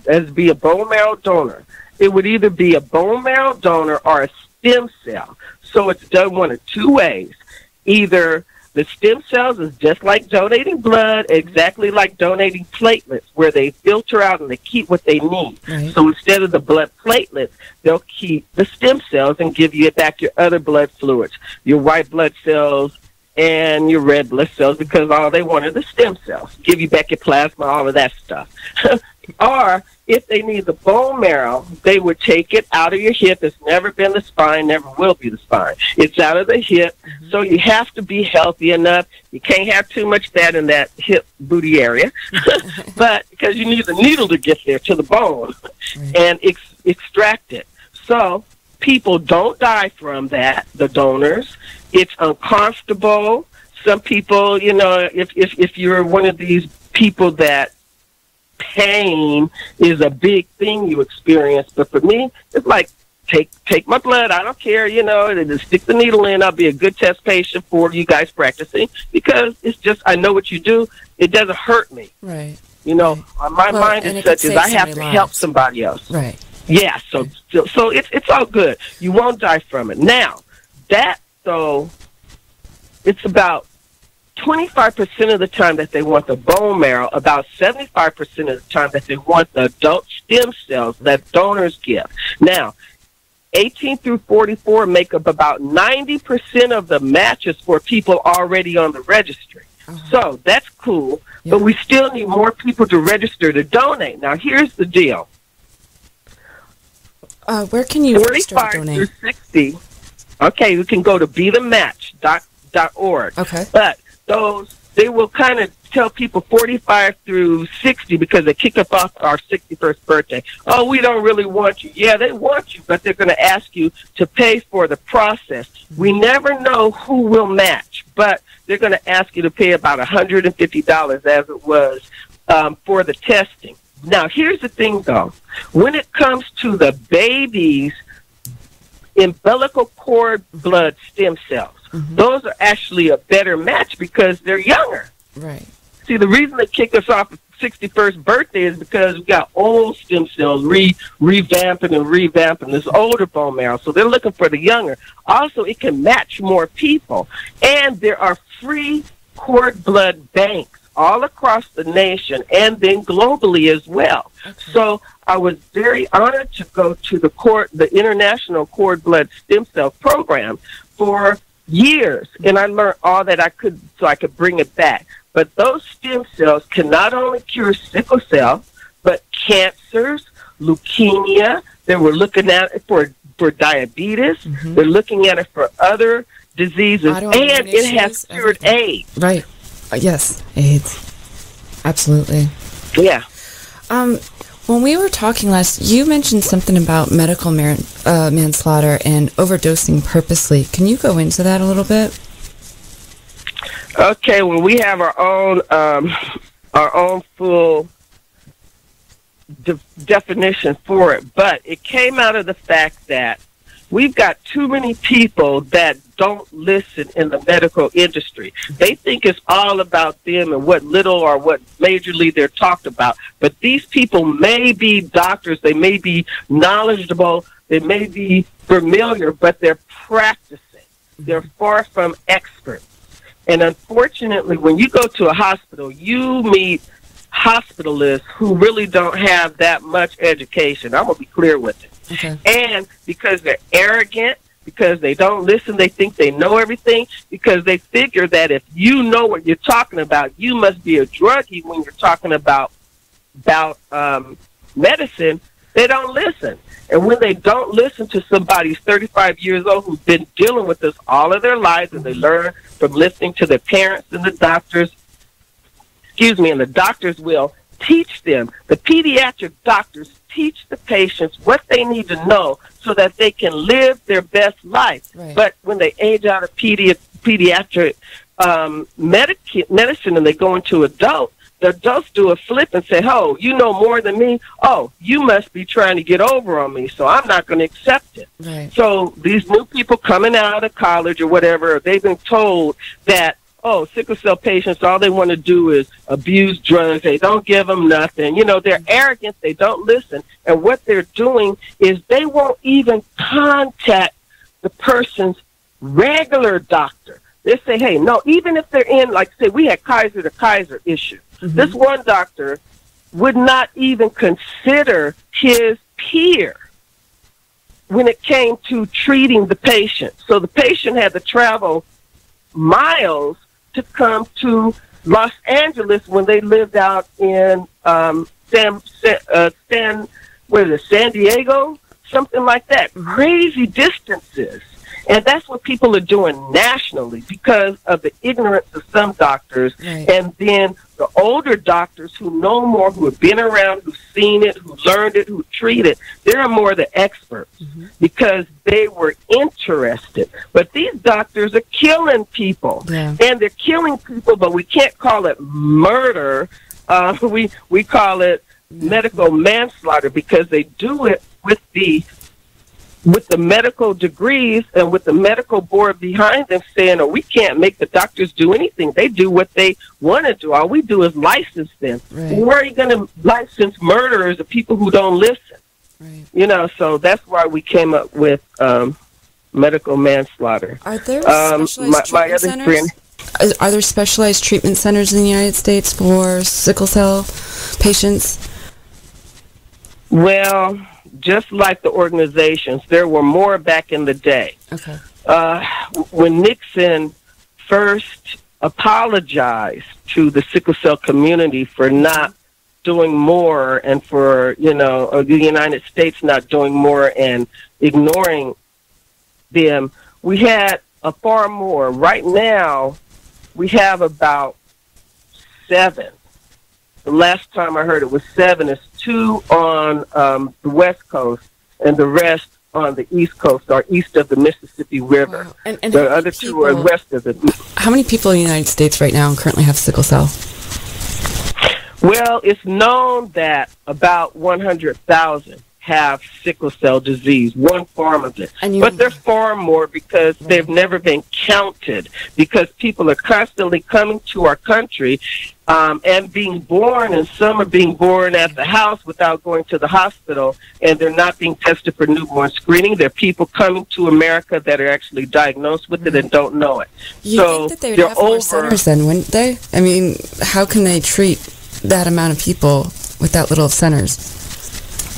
as be a bone marrow donor, it would either be a bone marrow donor or a stem cell. So it's done one of two ways. Either the stem cells is just like donating blood, exactly like donating platelets, where they filter out and they keep what they need. Right. So instead of the blood platelets, they'll keep the stem cells and give you back your other blood fluids, your white blood cells and your red blood cells, because all they want are the stem cells. Give you back your plasma, all of that stuff. Or if they need the bone marrow, they would take it out of your hip. It's never been the spine, never will be the spine. It's out of the hip, so you have to be healthy enough. You can't have too much fat in that hip booty area, but because you need the needle to get there to the bone and extract it. So people don't die from that, the donors. It's uncomfortable. Some people, if you're one of these people that pain is a big thing you experience, but for me, it's like, take my blood, I don't care, just stick the needle in. I'll be a good test patient for you guys practicing, because it's just, I know what you do. It doesn't hurt me. Right. My mind is such as I have to help somebody else. Right. Yeah, so it's all good. You won't die from it. Now, that, though, it's about 25% of the time that they want the bone marrow, about 75% of the time that they want the adult stem cells that donors give. Now, 18 through 44 make up about 90% of the matches for people already on the registry. So that's cool, but we still need more people to register to donate. Now, here's the deal. Where can you register to donate? 45 through 60. Okay, you can go to bethematch.org. Okay. But they will kind of tell people 45 through 60 because they kick us off our 61st birthday. Oh, we don't really want you. Yeah, they want you, but they're going to ask you to pay for the process. We never know who will match, but they're going to ask you to pay about $150 as it was for the testing. Now, here's the thing, though. When it comes to the baby's umbilical cord blood stem cells, those are actually a better match because they're younger. Right. See, the reason they kick us off at 61st birthday is because we got old stem cells revamping this older bone marrow. So they're looking for the younger. Also, it can match more people. And there are free cord blood banks all across the nation and then globally as well. Okay. So I was very honored to go to the International Cord Blood Stem Cell Program for years, and I learned all that I could so I could bring it back. But those stem cells can not only cure sickle cell, but cancers, leukemia. They were looking at it for diabetes. They're looking at it for other diseases, and it has cured AIDS. Right. Yes, AIDS. Absolutely. Yeah. When we were talking last, you mentioned something about medical manslaughter and overdosing purposely. Can you go into that a little bit? Okay. Well, we have our own full definition for it, but it came out of the fact that we've got too many people that don't listen in the medical industry. They think it's all about them and what little or what majorly they're talked about. But these people may be doctors, they may be knowledgeable, they may be familiar, but they're practicing. They're far from experts. And unfortunately, when you go to a hospital, you meet hospitalists who really don't have that much education. I'm going to be clear with it. Okay. And because they're arrogant, because they don't listen, they think they know everything, because they figure that if you know what you're talking about, you must be a druggie when you're talking about medicine, they don't listen. And when they don't listen to somebody who's 35 years old who's been dealing with this all of their lives, and they learn from listening to their parents and the doctors, and the doctors will teach them. The pediatric doctors teach the patients what they need to know so that they can live their best life. Right. But when they age out of pediatric medicine and they go into adult, the adults do a flip and say, oh, you know more than me? Oh, you must be trying to get over on me, so I'm not going to accept it. Right. So these new people coming out of college or whatever, they've been told that, oh, sickle cell patients, all they want to do is abuse drugs. They don't give them nothing. You know, they're arrogant. They don't listen. And what they're doing is they won't even contact the person's regular doctor. They say, hey, no, even if they're in, like, say, we had Kaiser to Kaiser issue. This one doctor would not even consider his peer when it came to treating the patient. So the patient had to travel miles to come to Los Angeles when they lived out in San Diego, something like that. Crazy distances. And that's what people are doing nationally because of the ignorance of some doctors. Right. And then the older doctors who know more, who have been around, who've seen it, who learned it, who treat it, they're more the experts because they were interested. But these doctors are killing people. Yeah. And they're killing people, but we can't call it murder. We call it medical manslaughter because they do it with the medical degrees and with the medical board behind them saying, oh, we can't make the doctors do anything. They do what they want to do. All we do is license them. Right. Where are you going to license murderers or people who don't listen? Right. You know, so that's why we came up with medical manslaughter. Are there specialized treatment centers? Are there specialized treatment centers in the United States for sickle cell patients? Well, just like the organizations, there were more back in the day. Okay. When Nixon first apologized to the sickle cell community for not doing more and for, the United States not doing more and ignoring them, we had a far more. Right now, we have about 7. The last time I heard it was 7. It's 2 on the West Coast, and the rest on the East Coast, or east of the Mississippi River. Wow. And the other 2 are west of it. How many people in the United States right now currently have sickle cell? Well, it's known that about 100,000 have sickle cell disease, one form of it. But there's far more because they've never been counted, because people are constantly coming to our country and being born, and some are being born at the house without going to the hospital, and they're not being tested for newborn screening. There are people coming to America that are actually diagnosed with it and don't know it. You think that they would have more centers then, wouldn't they? I mean, how can they treat that amount of people with that little of centers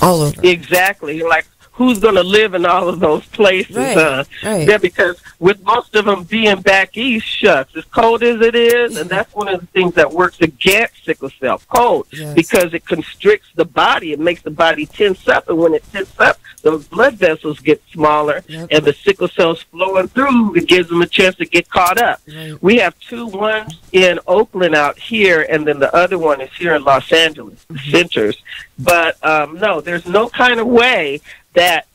all over? Exactly. Like, who's going to live in all of those places? Right. Yeah, because with most of them being back east, shucks, as cold as it is, and that's one of the things that works against sickle cell, cold, because it constricts the body. It makes the body tense up, and when it tenses up, those blood vessels get smaller, and the sickle cells flowing through, it gives them a chance to get caught up. We have 2, one in Oakland out here, and then the other one is here in Los Angeles, the centers. But no, there's no kind of way that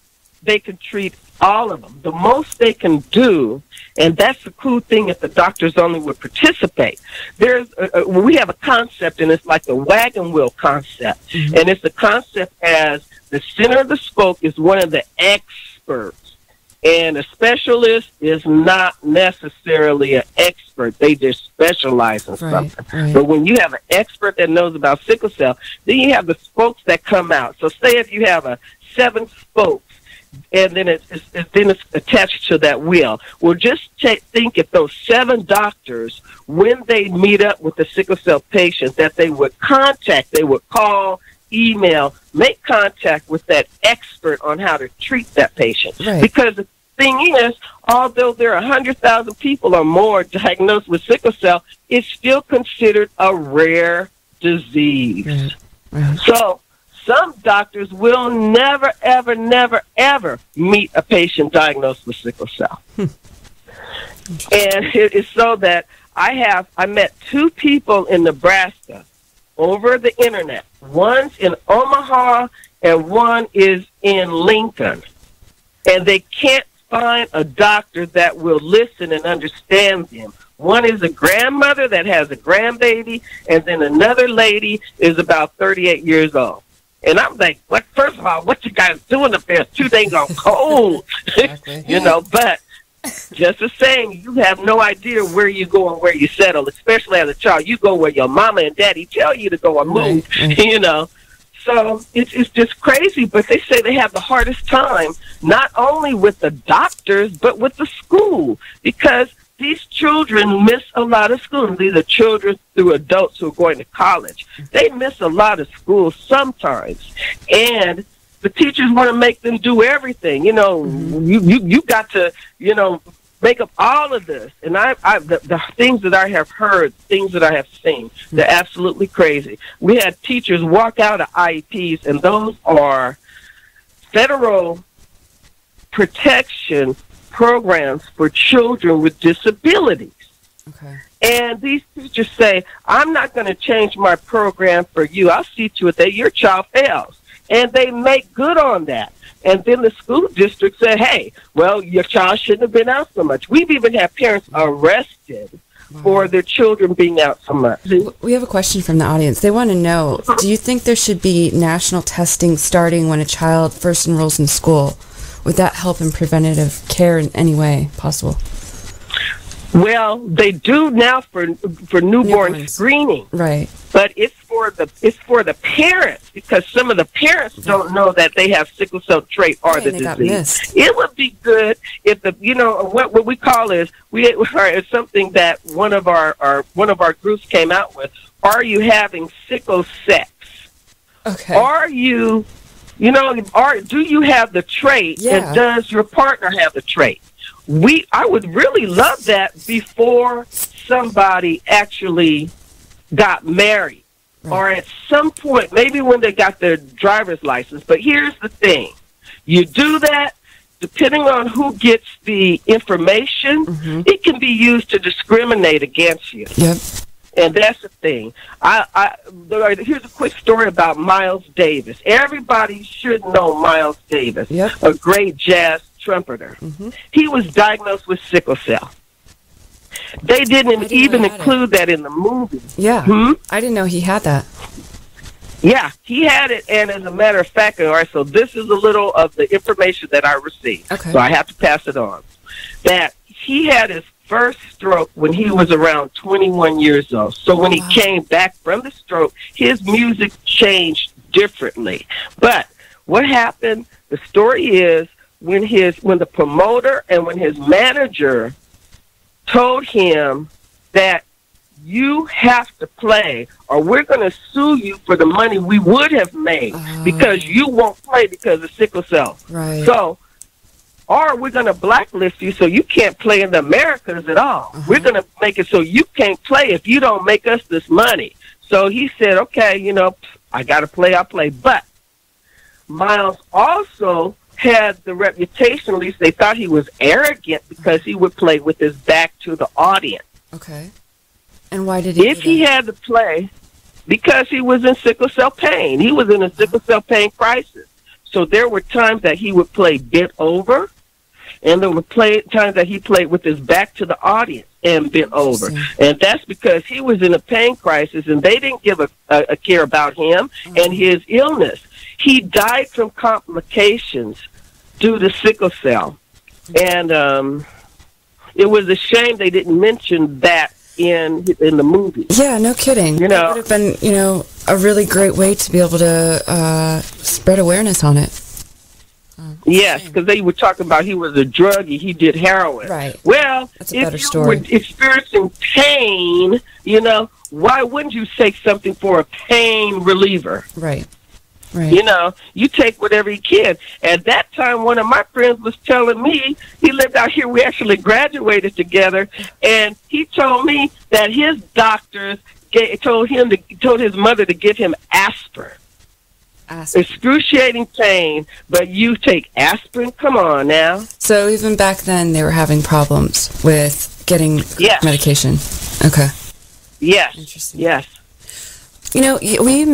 they can treat all of them. The most they can do, and that's the cool thing if the doctors only would participate. We have a concept, and it's like the wagon wheel concept. And it's the concept as the center of the spoke is one of the experts, and a specialist is not necessarily an expert. They just specialize in something. But when you have an expert that knows about sickle cell, then you have the spokes that come out. So say if you have 7 spokes, and then it's attached to that wheel. Well, just think if those 7 doctors, when they meet up with the sickle cell patient, that they would call, email, make contact with that expert on how to treat that patient. Because the thing is, although there are 100,000 people or more diagnosed with sickle cell, it's still considered a rare disease. So some doctors will never, ever, never, ever meet a patient diagnosed with sickle cell. And it is so that I met 2 people in Nebraska over the internet. One's in Omaha and one is in Lincoln. And they can't find a doctor that will listen and understand them. One is a grandmother that has a grandbaby, and then another lady is about 38 years old. And I'm like, what? First of all, what you guys doing up there? It's 2 days on cold, you know. But just the same, you have no idea where you go and where you settle. Especially as a child, you go where your mama and daddy tell you to go and move, you know. So it's just crazy. But they say they have the hardest time not only with the doctors but with the school, because these children miss a lot of school. These are children through adults who are going to college. They miss a lot of school sometimes. And the teachers want to make them do everything. You know, you got to, you know, make up all of this. And the things that I have heard, things that I have seen, they're absolutely crazy. We had teachers walk out of IEPs, and those are federal protection programs for children with disabilities. And these teachers say, I'm not going to change my program for you. I'll see to it that your child fails. And they make good on that. And then the school district said, hey, well, your child shouldn't have been out so much. We've even had parents arrested for their children being out so much. We have a question from the audience. They want to know, do you think there should be national testing starting when a child first enrolls in school? Would that help in preventative care in any way possible? Well, they do now for newborn screening. But it's for the parents, because some of the parents don't know that they have sickle cell trait or the disease. It would be good if what we call is it's something that one of our groups came out with. Are you having sickle sex? Are you do you have the trait, and does your partner have the trait? I would really love that before somebody actually got married, or at some point, maybe when they got their driver's license. But here's the thing. You do that, depending on who gets the information, it can be used to discriminate against you. And that's the thing. Here's a quick story about Miles Davis. Everybody should know Miles Davis, a great jazz trumpeter. He was diagnosed with sickle cell. They didn't even include that in the movie. Yeah. I didn't know he had that. Yeah, he had it, and as a matter of fact, all right, so this is a little of the information that I received, so I have to pass it on, that he had his first stroke when he was around 21 years old. So when he came back from the stroke, his music changed differently. But what happened, the story is, when the promoter and when his manager told him that you have to play or we're going to sue you for the money we would have made because you won't play because of sickle cell. Right. So, or we're going to blacklist you so you can't play in the Americas at all. We're going to make it so you can't play if you don't make us this money. So he said, okay, you know, I got to play, I'll play. But Miles also had the reputation, at least they thought he was arrogant because he would play with his back to the audience. Okay. And why did he If he had to play, because he was in sickle cell pain. He was in a sickle cell pain crisis. So there were times that he would play bent over, and there were times that he played with his back to the audience and bent over. And that's because he was in a pain crisis, and they didn't give a care about him and his illness. He died from complications due to sickle cell. And it was a shame they didn't mention that in the movie. Yeah, no kidding. You know, it would have been, you know, a really great way to be able to spread awareness on it. Yes, because they were talking about he was a druggie. He did heroin. Right. Well, that's a better if you story. were experiencing pain, you know, why wouldn't you take something for a pain reliever? Right. Right. You know, you take whatever you can. At that time, one of my friends was telling me, he lived out here, we actually graduated together, and he told me that his doctors told his mother to give him aspirin. Excruciating pain, but you take aspirin? Come on now. So even back then, they were having problems with getting medication. Okay. Yes. Interesting. Yes. You know, you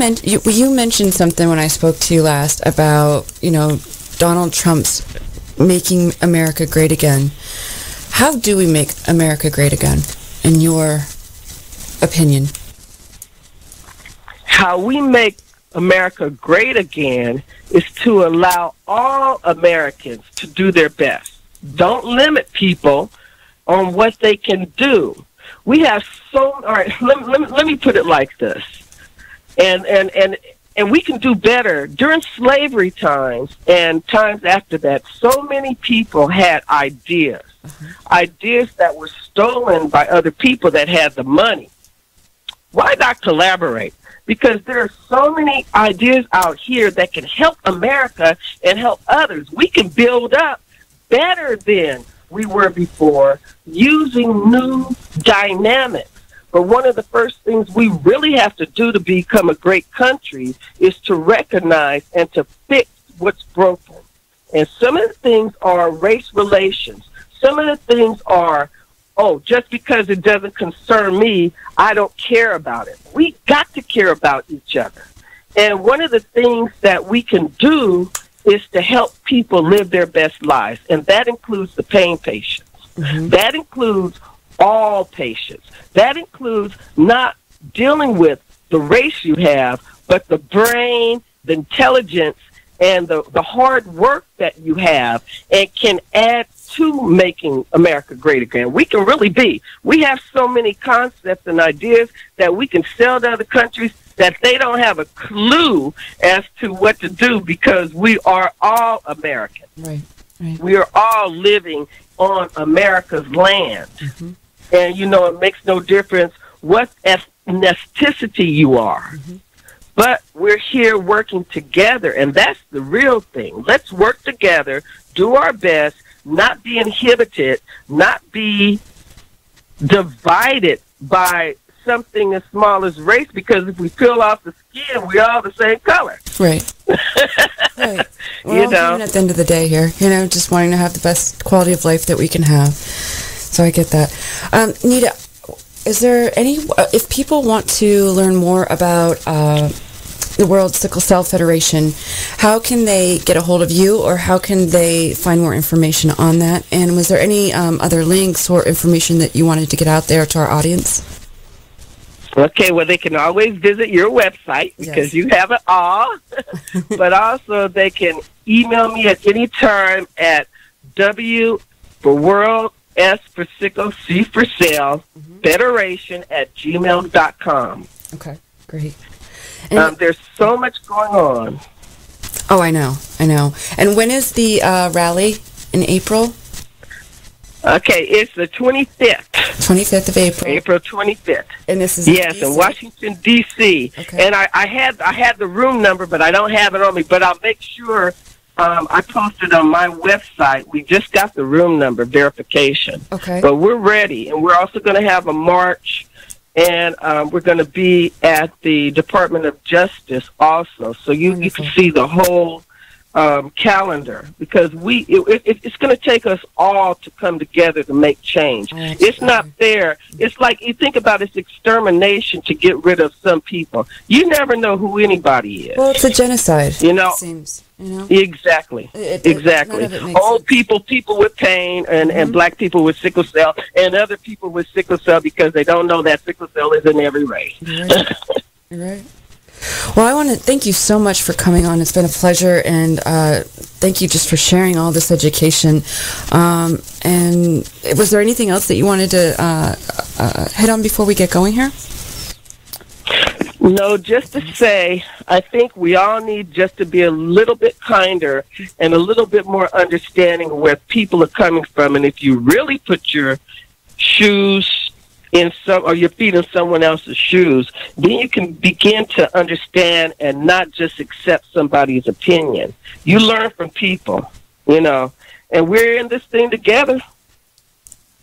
mentioned something when I spoke to you last about, you know, Donald Trump's making America great again. How do we make America great again, in your opinion? How we make America great again is to allow all Americans to do their best. Don't limit people on what they can do. We have all right, let me put it like this. And we can do better. During slavery times and times after that, so many people had ideas. Ideas that were stolen by other people that had the money. Why not collaborate? Because there are so many ideas out here that can help America and help others. We can build up better than we were before using new dynamics. But one of the first things we really have to do to become a great country is to recognize and to fix what's broken. And some of the things are race relations. Some of the things are, oh, just because it doesn't concern me, I don't care about it. We got to care about each other. And one of the things that we can do is to help people live their best lives, and that includes the pain patients. That includes all patients. That includes not dealing with the race you have, but the brain, the intelligence, and the hard work that you have, and can add to making America great again. We can really be. We have so many concepts and ideas that we can sell to other countries that they don't have a clue as to what to do, because we are all Americans. Right. Right. We are all living on America's land. And, you know, it makes no difference what ethnicity you are. But we're here working together, and that's the real thing. Let's work together, do our best, not be inhibited, not be divided by something as small as race, because if we peel off the skin, we're all the same color. Right. Right. We're You all know? human at the end of the day here, you know, just wanting to have the best quality of life that we can have. So I get that. Nita, is there any, if people want to learn more about the World Sickle Cell Federation, how can they get a hold of you, or how can they find more information on that? And was there any other links or information that you wanted to get out there to our audience? Okay, well, they can always visit your website because you have it all. But also they can email me at any time at W for World, S for Sickle, C for Cell, Federation at gmail.com. Okay, great. There's so much going on. Oh, I know. And when is the rally? In April? Okay, it's the 25th. 25th of April. April 25th. And this is in Washington, D.C. Okay. And I had the room number, but I don't have it on me. But I'll make sure I posted on my website. We just got the room number verification. Okay. But we're ready, and we're also going to have a march. And we're going to be at the Department of Justice also, so you can see the whole calendar, because it's going to take us all to come together to make change. It's not fair. It's like, you think about it's extermination to get rid of some people. You never know who anybody is. Well, it's a genocide. It seems. Exactly. Exactly. Old people with pain, and black people with sickle cell, and other people with sickle cell because they don't know that sickle cell is in every race. You're right. Well, I want to thank you so much for coming on. It's been a pleasure, and thank you just for sharing all this education. And was there anything else that you wanted to hit on before we get going here? No, just to say, I think we all need just to be a little bit kinder and a little bit more understanding of where people are coming from. And if you really put your shoes or your feet in someone else's shoes, then you can begin to understand and not just accept somebody's opinion. You learn from people, and we're in this thing together.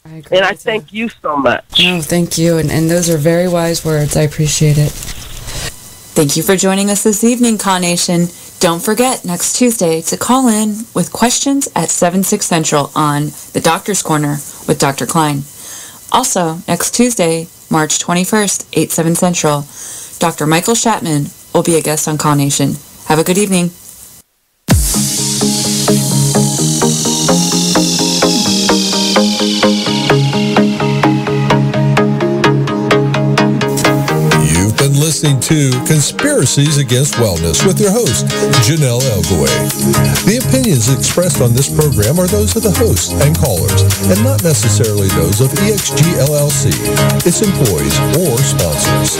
I agree. And I thank you so much. No, thank you. And those are very wise words. I appreciate it. Thank you for joining us this evening, CAWNATION. Don't forget, next Tuesday, to call in with questions at 7/6 Central on The Doctor's Corner with Dr. Klein. Also, next Tuesday, March 21st, 8/7 Central, Dr. Michael Shatman will be a guest on CAWNATION. Have a good evening. Listening to Conspiracies Against Wellness with your host, Janelle Elgaway. The opinions expressed on this program are those of the hosts and callers, and not necessarily those of EXG LLC, its employees, or sponsors.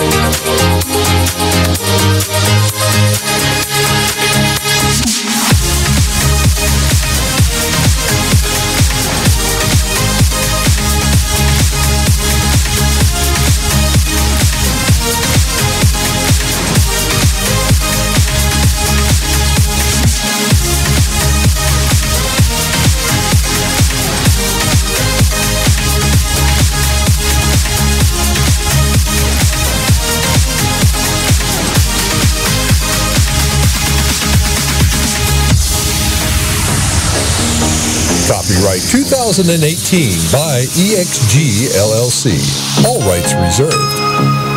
Copyright 2018 by EXG LLC. All rights reserved.